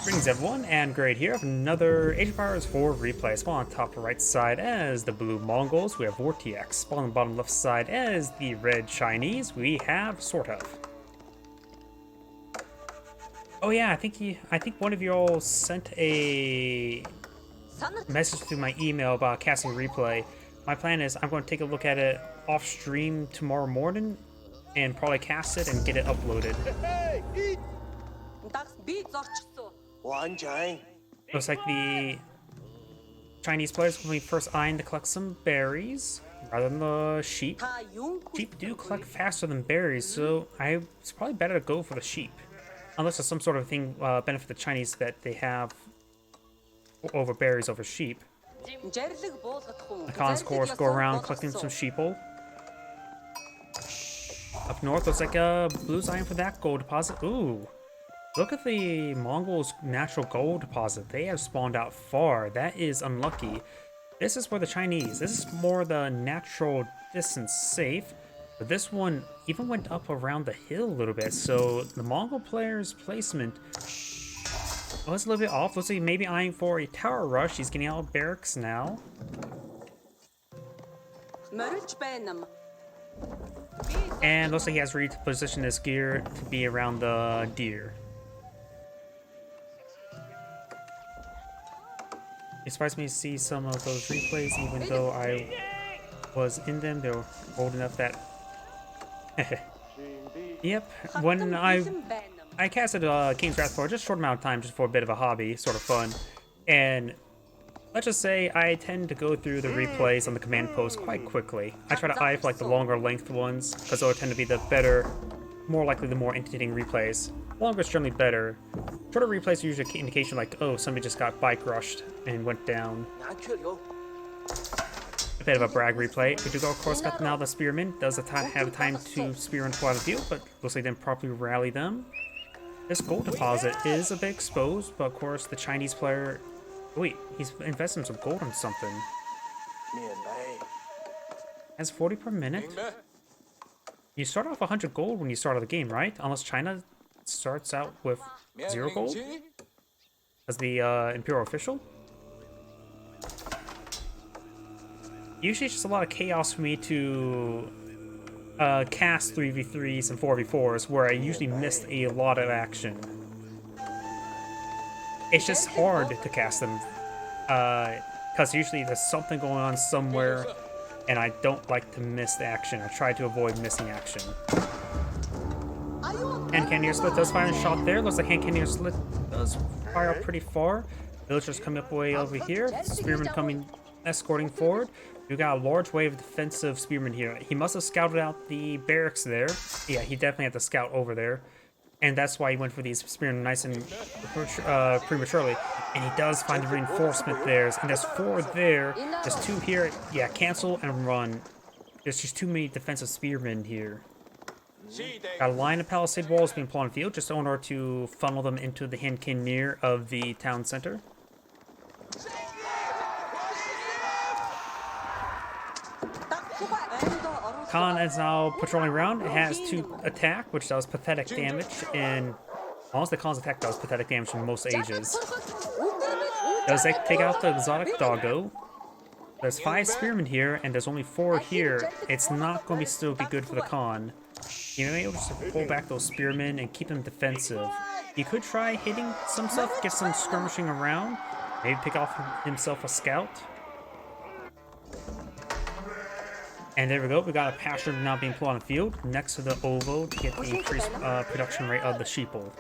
Greetings everyone, and Great here. I have another Age of Empires 4 replay. Spawn on top right side as the blue Mongols, we have Vortix. Spawn on the bottom left side as the red Chinese, we have SortOf. Oh yeah, I think one of you all sent a message through my email about casting replay. My plan is I'm going to take a look at it off stream tomorrow morning and probably cast it and get it uploaded. Looks like the Chinese players will be first eyeing to collect some berries rather than the sheep. Sheep do collect faster than berries, so it's probably better to go for the sheep. Unless there's some sort of thing benefit the Chinese that they have over berries over sheep. The cons, of course, go around collecting some sheeple. Up north, looks like blue's eyeing for that gold deposit. Ooh. Look at the Mongols' natural gold deposit. They have spawned out far. That is unlucky. This is for the Chinese. This is more the natural distance safe. But this one even went up around the hill a little bit. So the Mongol player's placement was a little bit off. Looks like maybe eyeing for a tower rush. He's getting out of barracks now. And looks like he has repositioned his gear to be around the deer. It surprised me to see some of those replays, even though I was in them. They were old enough that... Yep, when I casted King's Wrath for just a short amount of time, just for a bit of a hobby, sort of fun. And let's just say I tend to go through the replays on the command post quite quickly. I try to eye for like the longer length ones, because those tend to be the better, more likely the more entertaining replays. Longer is generally better. Shorter replays are usually an indication like, oh, somebody just got bike rushed and went down. A bit of a brag replay. We do go, of course, got now the spearman. Does have time to spearman pull out of the field, but looks like they didn't properly rally them. This gold deposit is a bit exposed, but of course the Chinese player... Wait, he's investing some gold on something. Has 40 per minute? You start off 100 gold when you start out the game, right? Unless China starts out with 0 gold as the imperial official. Usually it's just a lot of chaos for me to cast 3v3s and 4v4s where I usually missed a lot of action. It's just hard to cast them because usually there's something going on somewhere and I don't like to miss the action. I try to avoid missing action. Hand cannoneer slit does fire a shot there. Looks like hand cannoneer slit does fire up pretty far. Villagers coming up way over here. Spearmen coming, escorting forward. We got a large wave of defensive spearmen here. He must have scouted out the barracks there. Yeah, he definitely had to scout over there. And that's why he went for these spearmen nice and prematurely. And he does find the reinforcement there. And there's 4 there. There's 2 here. Yeah, cancel and run. There's just too many defensive spearmen here. Got a line of palisade walls being put on the field just in order to funnel them into the hand cannoneer of the town center. Khan is now patrolling around. It has 2 attack, which does pathetic damage, and almost the Khan's attack does pathetic damage in most ages. Does that take out the exotic doggo? There's 5 spearmen here, and there's only 4 here. It's not going to still be good for the Khan. You may be able to pull back those spearmen and keep them defensive. He could try hitting some stuff, get some skirmishing around, maybe pick off himself a scout. And there we go, we got a pasture now being pulled on the field next to the ovo to get the increased production rate of the sheeple.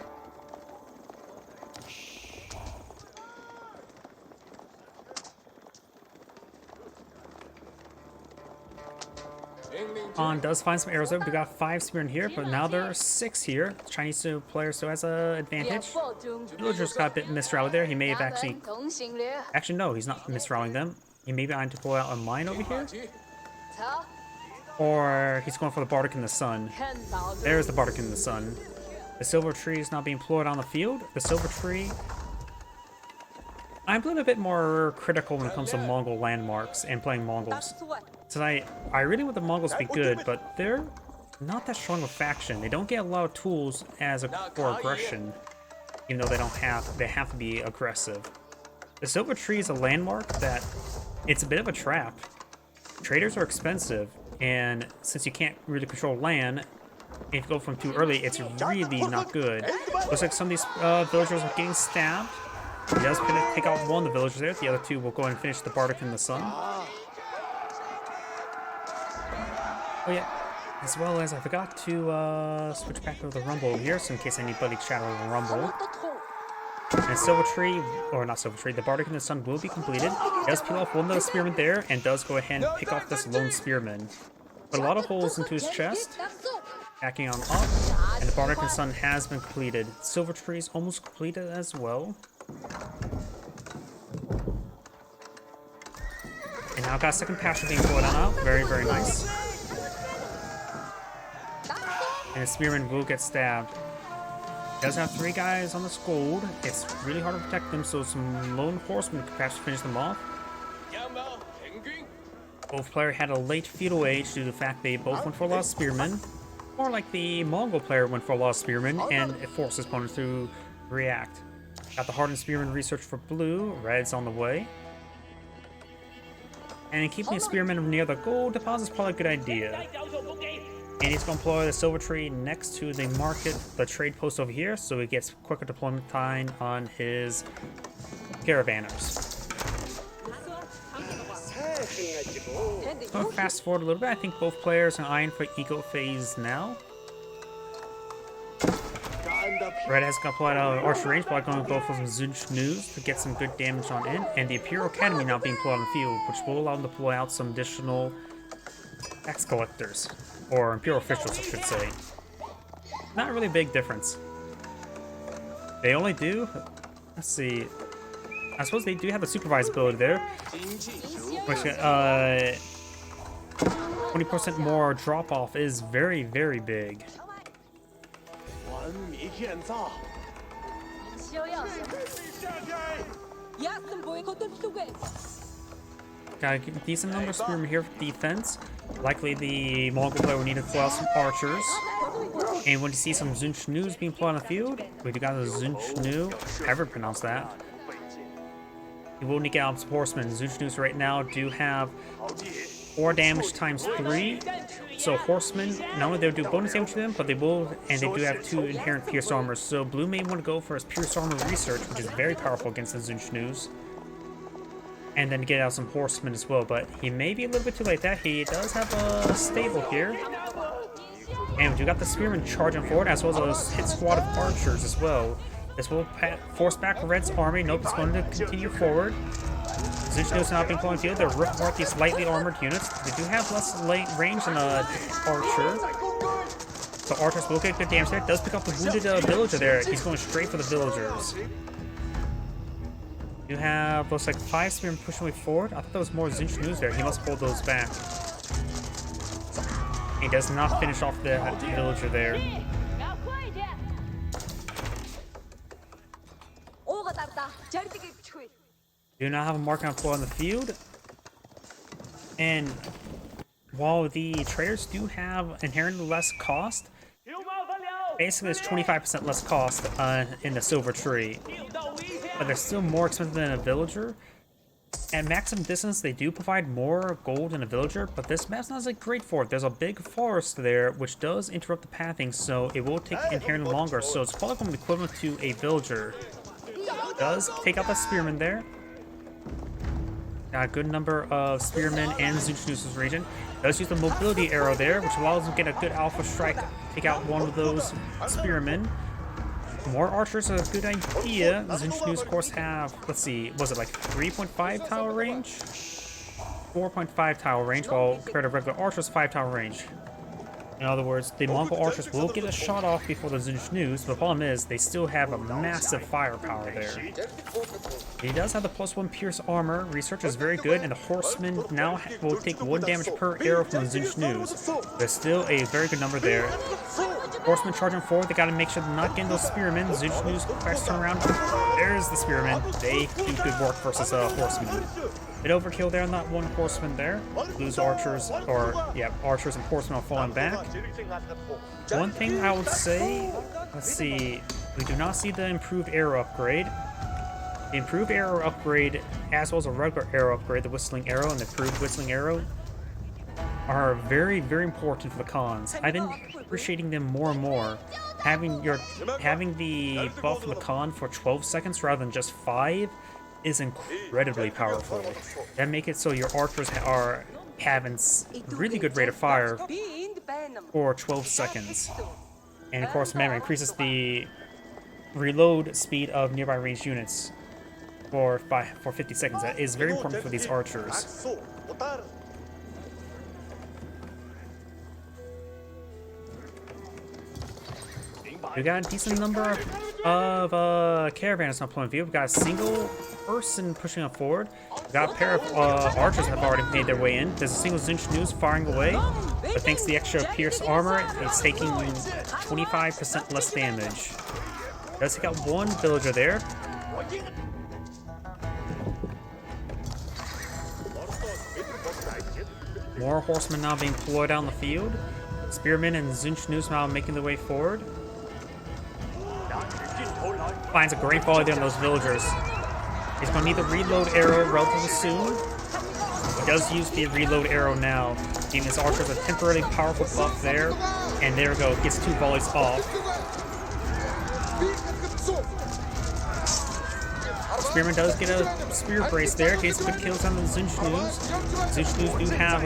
On does find some arrows there. We got 5 spearmen here, but now there are 6 here. The Chinese player still has an advantage. Villagers got a bit misrouted there. He may have actually no, he's not misrouting them. He may be trying to pull out a mine over here. Or he's going for the Bardic in the Sun. There's the Bardic in the Sun. The silver tree is now being employed on the field. The silver tree... I'm a little bit more critical when it comes to Mongol landmarks and playing Mongols. So I really want the Mongols to be good, but they're not that strong of a faction. They don't get a lot of tools as for aggression. even though they have to be aggressive. The Silver Tree is a landmark that it's a bit of a trap. Traders are expensive, and since you can't really control land, if you go from too early, it's really not good. Looks like some of these villagers are getting stabbed. He does take out one of the villagers there. The other two will go ahead and finish the Bardic in the Sun. Oh yeah, as well as I forgot to switch back over the Rumble here, so in case anybody chatted over the Rumble. And Silver Tree, or not Silver Tree, the Bardic in the Sun will be completed. He does peel off one of the spearmen there, and does go ahead and pick off this lone spearman. Put a lot of holes into his chest. Backing on up, and the Bardic in the Sun has been completed. Silver Tree is almost completed as well. And now I've got a second pasture being pulled on out. Very, very nice. And the spearman will get stabbed. He does have 3 guys on the scold. It's really hard to protect them, so some lone horsemen could perhaps finish them off. Both players had a late feudal age due to the fact they both went for a lot of spearmen. More like the Mongol player went for a lot of spearmen, and it forced his opponent to react. Got the hardened spearman research for blue. Red's on the way. And keeping the spearmen near the gold deposit is probably a good idea. And he's going to employ the Silver Tree next to the market, the trade post over here, so he gets quicker deployment time on his caravanners. So fast forward a little bit. I think both players are eyeing for Eco Phase now. Red has got applied out of archer range, but going to go for some Zunch News to get some good damage on in. And the Imperial Academy now being pulled on the field, which will allow them to pull out some additional tax collectors. Or Imperial officials, I should say. Not really a big difference. They only do... Let's see... I suppose they do have a supervised ability there. Which, 20% more drop-off is very, very big. Got a decent number of spearmen here for defense. Likely the Mongol player will need to pull out some archers. And when you see some Zunch News being put on the field, we got a Zunch New, however you pronounce that. You will need to get out some horsemen. Zunch News right now do have 4 damage times 3. So horsemen, not only they'll do bonus damage to them, but they will, and they do have 2 inherent pierced armor. So blue may want to go for his pierced armor research, which is very powerful against the Zunch News. And then get out some horsemen as well, but he may be a little bit too late. That he does have a stable here. And we do got the spearmen charging forward, as well as a hit squad of archers as well. This will force back Red's army. Nope, it's going to continue forward. Zunch News not being put on the field. They're ripping apart these lightly armored units. They do have less light range than an archer. So archers will get good damage there. Does pick up the wounded villager there. He's going straight for the villagers. You have, looks like 5 spearmen pushing way forward. I thought there was more Zunch News there. He must hold those back. He does not finish off the villager there. Do not have a mark on floor on the field. And while the traders do have inherently less cost, basically it's 25% less cost in the Silver Tree. But they're still more expensive than a villager. At maximum distance, they do provide more gold than a villager, but this map's not as great for it. There's a big forest there, which does interrupt the pathing, so it will take inherently longer. So it's probably going to be equivalent to a villager. Does take out that spearman there. Got a good number of spearmen and Zunch News' region. Does use the mobility arrow there, which allows him to get a good alpha strike, take out one of those spearmen. More archers is a good idea. Zunch News, of course, have, let's see, was it like 3.5 tower range? 4.5 tower range, while compared to regular archers, 5 tower range. In other words, the Mongol archers will get a shot off before the Zunch News, but the problem is they still have a massive firepower there. He does have the +1 pierce armor. Research is very good, and the horsemen now will take 1 damage per arrow from the Zunch News. There's still a very good number there. Horsemen charging forward. They got to make sure to not get those spearmen. Zunchnu's cracks turn around. There's the spearmen. They do good work versus horsemen. Bit overkill there on that one horseman there. Blue's archers, archers and horsemen are falling back. One thing I would say, let's see, we do not see the improved arrow upgrade. The improved arrow upgrade, as well as a regular arrow upgrade, the whistling arrow and the improved whistling arrow, are very, very important for the cons. I've been appreciating them more and more. Having the buff from the con for 12 seconds rather than just 5 is incredibly powerful. That make it so your archers are having really good rate of fire for 12 seconds. And of course, remember, increases the reload speed of nearby ranged units for 50 seconds. That is very important for these archers. We got a decent number of caravans on point of view. We got a single person pushing up forward. We got a pair of archers that have already made their way in. There's a single Zunchnu's firing away, but thanks to the extra pierced armor, it's taking 25% less damage. Does take out one villager there. More horsemen now being deployed down the field. Spearmen and Zunchnu's now making their way forward. Finds a great volley there on those villagers. He's going to need the reload arrow relatively soon. He does use the reload arrow now, giving his archers a temporarily powerful buff there. And there we go, gets 2 volleys off. Spearman does get a spear brace there, gets good kills on the Zunchnu's. Zunchnu's do have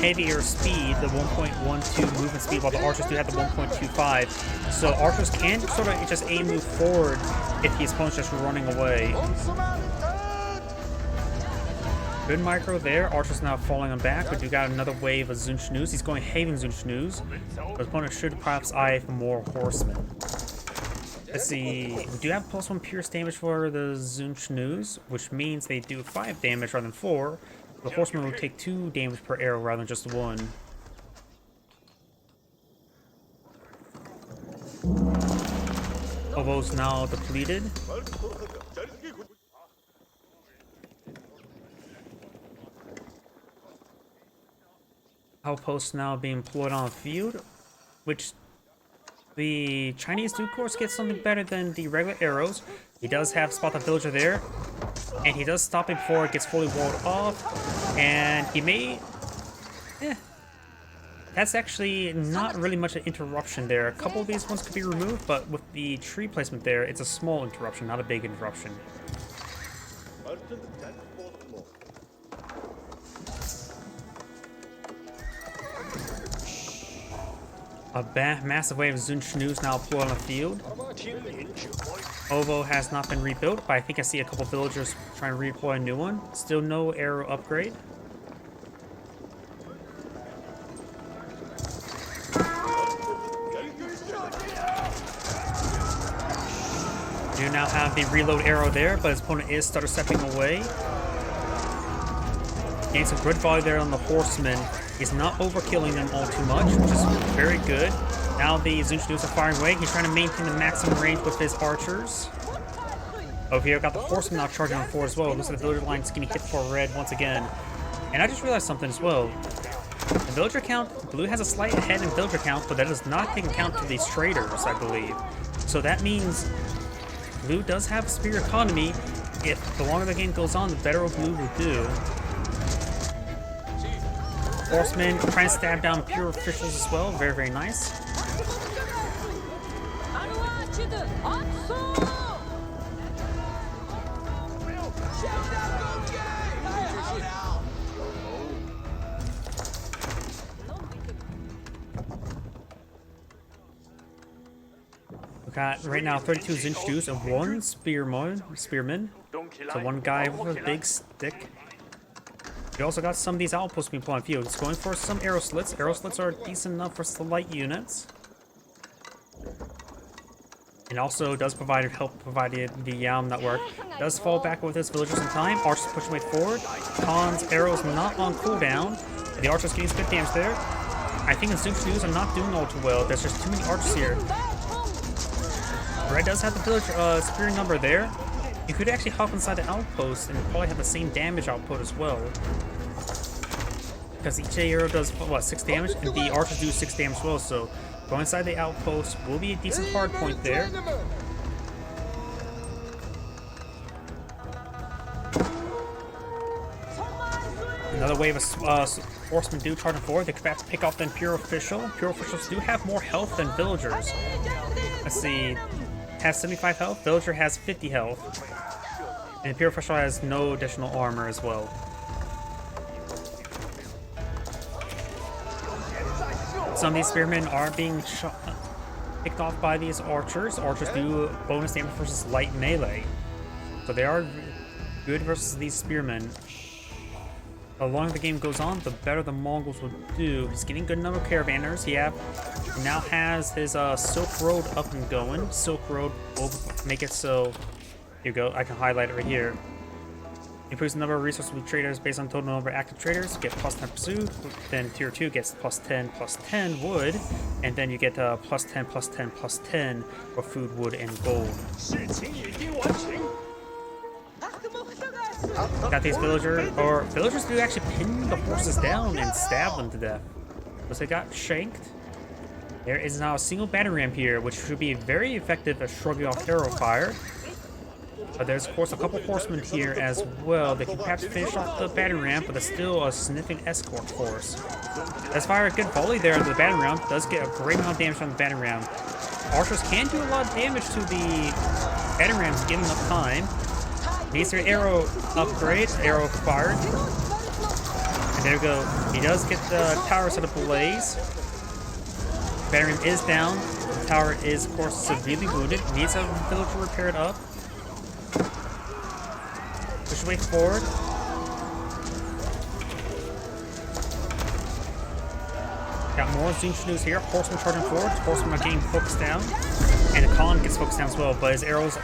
heavier speed, the 1.12 movement speed, while the archers do have the 1.25. So archers can sort of just aim move forward if his opponent's just running away. Good micro there. Archer's now falling on back. We do got another wave of Zunchnu's. He's going heavy in Zunchnu's. The opponent should perhaps eye for more horsemen. Let's see. We do have +1 pierce damage for the Zunchnu's, which means they do 5 damage rather than 4. The horsemen will take 2 damage per arrow rather than just 1. Obo's now depleted. Outposts now being deployed on the field, which the Chinese do, of course, get something better than the regular arrows. He does have spot the villager there, and he does stop it before it gets fully walled off, and he may... That's actually not really much an interruption there. A couple of these ones could be removed, but with the tree placement there, it's a small interruption, not a big interruption. A massive wave of Zunchnu's now deployed on the field. Ovo has not been rebuilt, but I think I see a couple villagers trying to redeploy a new one. Still no arrow upgrade. Do now have the reload arrow there, but his opponent is stutter stepping away. Getting some good volley there on the horseman. He's not overkilling them all too much, which is very good. Now the Zunchnu's are firing away. He's trying to maintain the maximum range with his archers. Over here, got the horseman now charging on forward as well. Looks like the villager line's getting hit for red once again. And I just realized something as well. The villager count, blue has a slight ahead in villager count, but that does not take account to these traders, I believe. So that means blue does have spear economy. If the longer the game goes on, the better blue will do. Horsemen trying to stab down pure officials as well. Very, very nice. We got right now 32 Zunchnu's and 1 spearman. So 1 guy with a big stick. We also got some of these outposts being put on field. It's going for some arrow slits. Arrow slits are decent enough for light units. And also does provide help provided the Yam network. Does fall back with his villagers in time. Archers pushing way forward. Khan's arrows not on cooldown. The archers getting some good damage there. I think the Zunchus are not doing all too well. There's just too many archers here. Red does have the village spear number there. You could actually hop inside the outpost and probably have the same damage output as well. Because each arrow does, what, 6 damage? And the archers do 6 damage as well, so going inside the outpost will be a decent hard point there. Another wave of horsemen do charge forward. They could perhaps pick off the Imperial Official. Imperial Officials do have more health than villagers. Let's see. Has 75 health. Villager has 50 health. And Imperial Official has no additional armor as well. Some of these spearmen are being picked off by these archers. Archers do bonus damage versus light melee. So they are good versus these spearmen. The longer the game goes on, the better the Mongols will do. He's getting a good number of caravanners. He now has his Silk Road up and going. Silk Road will make it so... Here you go, I can highlight it right here. Improves the number of resources with traders based on total number of active traders. Get plus 10 pursuit. Then tier 2 gets plus 10 wood. And then you get plus 10 for food, wood, and gold. Got these villagers do actually pin the horses down and stab them to death. Because they got shanked. There is now a single battery ramp here, which should be very effective at shrugging off arrow fire. But there's of course a couple horsemen here as well. They can perhaps finish off the battery ramp, but there's still a sniffing escort force. Let's fire a good volley there into the battery ramp. Does get a great amount of damage from the battery ramp. Archers can do a lot of damage to the battery ramps given enough time. Needs their arrow upgrade, arrow fired. And there we go. He does get the tower set ablaze. Battery is down. The tower is, of course, severely wounded. Needs a villager repaired up. Push your way forward. Got more Zunchus here. Horseman charging forward. Horseman are getting focused down. And the Khan gets focused down as well, but his arrows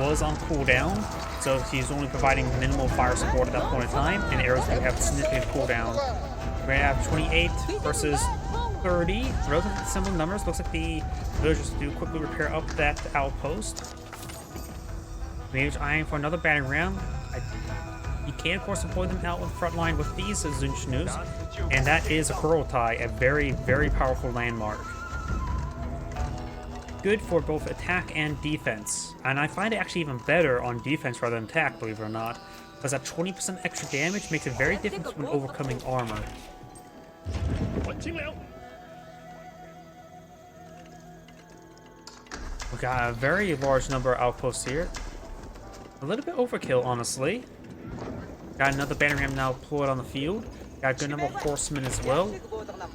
was on cooldown. So he's only providing minimal fire support at that point in time, and arrows do have significant cooldown. We're gonna have 28 versus 30, relatively similar numbers. Looks like the villagers do quickly repair up that outpost. Mage eyeing for another batting ram. You can of course deploy them out in the front line with these Zunchus, and that is a Kurultai, a very, very powerful landmark. Good for both attack and defense, and I find it actually even better on defense rather than attack, believe it or not, because that 20% extra damage makes it very difficult when overcoming armor. We got a very large number of outposts here. A little bit overkill, honestly. Got another banner ram now deployed on the field. Got a good number of horsemen as well.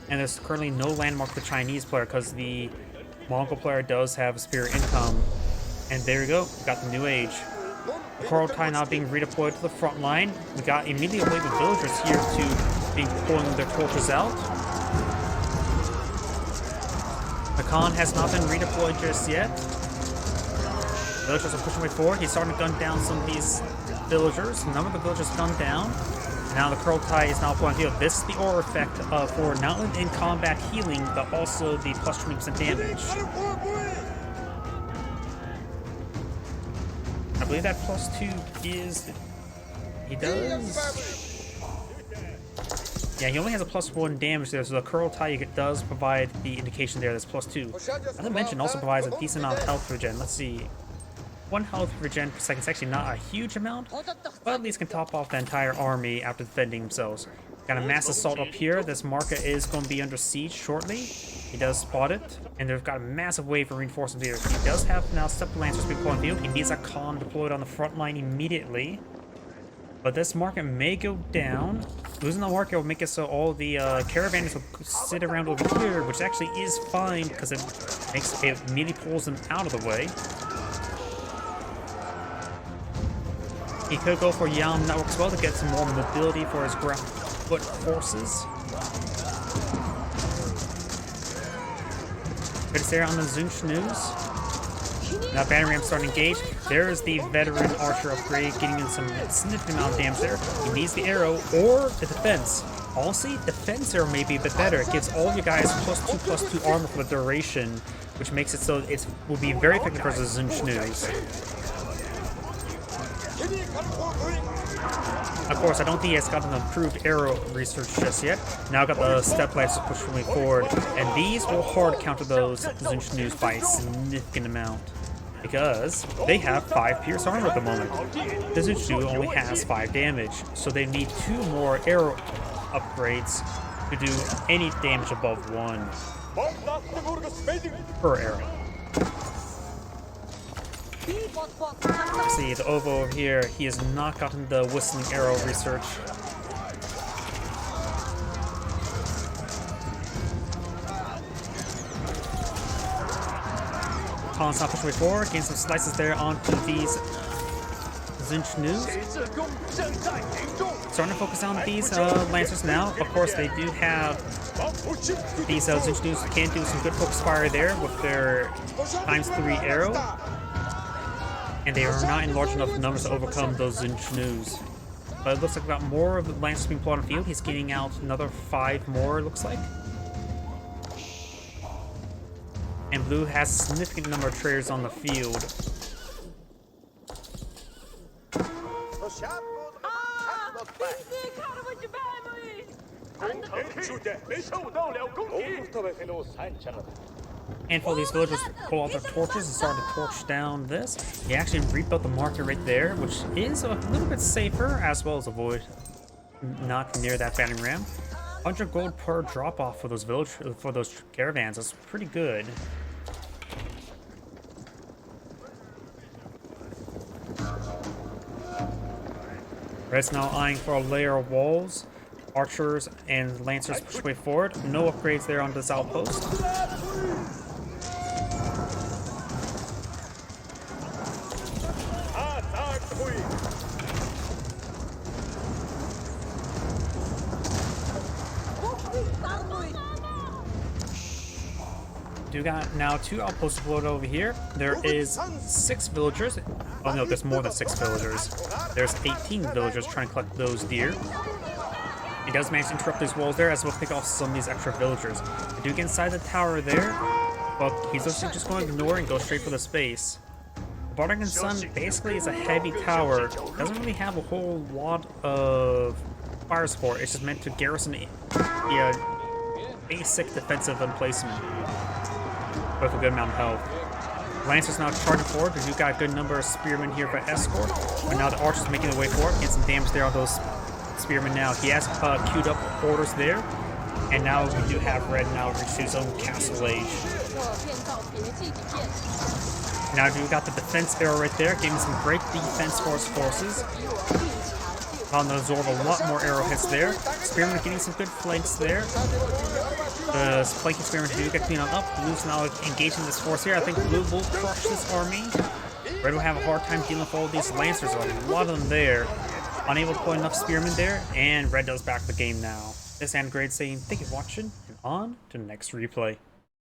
And there's currently no landmark for the Chinese player because the Mongol player does have a spear income. And there we go, we got the new age. The Kurultai now being redeployed to the front line. We got immediately a wave of villagers here to being pulling their torches out. The Khan has not been redeployed just yet. Villagers are pushing way forward. He's starting to gun down some of these villagers. None of the villagers gunned down. And now the Kurultai is now pulling field. This is the aura effect for not only in combat healing, but also the plus 20% damage. I believe that plus 2 is... He does... Yeah, he only has a plus 1 damage there, so the Kurultai does provide the indication there that's plus 2. As I mentioned, also provides a decent amount of health regen. Let's see. 1 health regen per second is actually not a huge amount, but at least can top off the entire army after defending themselves. Got a mass assault up here. This marker is going to be under siege shortly. He does spot it, and they've got a massive wave of reinforcements here. He does have now Steppe Lancers being deployed on the field. He needs a Khan deployed on the front line immediately. But this market may go down. Losing the market will make it so all the caravanners will sit around over here, which actually is fine because it immediately pulls them out of the way. He could go for Yam Network as well to get some more mobility for his ground foot forces. Good there on the Zunchus. Now Banner Ram starting to engage. There is the veteran archer upgrade, getting in some significant amount of damage there. He needs the arrow or the defense. Honestly, defense arrow may be a bit better. It gives all you guys +2/+2 armor for the duration, which makes it so it will be very effective versus Zinchnews. Of course, I don't think it's got an improved arrow research just yet. Now I got the step lights to push me forward, and these will hard counter those Zinchnews by a significant amount, because they have 5 pierce armor at the moment. The Zinchnu only has 5 damage, so they need 2 more arrow upgrades to do any damage above 1 per arrow. See, the Ovo over here, he has not gotten the whistling arrow research. Khan's not pushing way forward, getting some slices there onto these Zinchnews. Starting to focus on these Lancers now. Of course, they do have these Zinchnews can do some good focus fire there with their ×3 arrow. And they are not in large enough numbers to overcome those Zinchnews. But it looks like we've got more of the Lancers being pulled on the field. He's getting out another 5 more, it looks like. And Blue has a significant number of traders on the field. Handful of these villagers pull out their torches and start to torch down this. He actually rebuilt the market right there, which is a little bit safer, as well as avoid not near that battering ram. 100 gold per drop off for those caravans. That's pretty good. Red's now eyeing for a layer of walls. Archers and Lancers push way forward. No upgrades there on this outpost. You got now 2 outposts floated over here. There is 6 villagers. Oh no, there's more than 6 villagers. There's 18 villagers trying to collect those deer. He does manage to interrupt these walls there, as well as pick off some of these extra villagers. They do get inside the tower there, but he's just going to ignore and go straight for the space. The Vortix Sun basically is a heavy tower. Doesn't really have a whole lot of fire support. It's just meant to garrison the basic defensive emplacement with a good amount of health. Lancer's now charging forward. We do got a good number of spearmen here for escort, but now the archer's making their way forward. Getting some damage there on those spearmen now. He has queued up orders there, and now we do have Red now reach his own castle age. Now we got the defense arrow right there, giving some great defense for his forces. On the absorb a lot more arrow hits there. Spearmen getting some good flanks there. The flanking spearmen do get cleaned up. Blue's now engaging this force here. I think Blue will crush this army. Red will have a hard time dealing with all these Lancers. There's a lot of them there. Unable to put enough spearmen there, and Red does back the game now. This and Grade saying thank you for watching, and on to the next replay.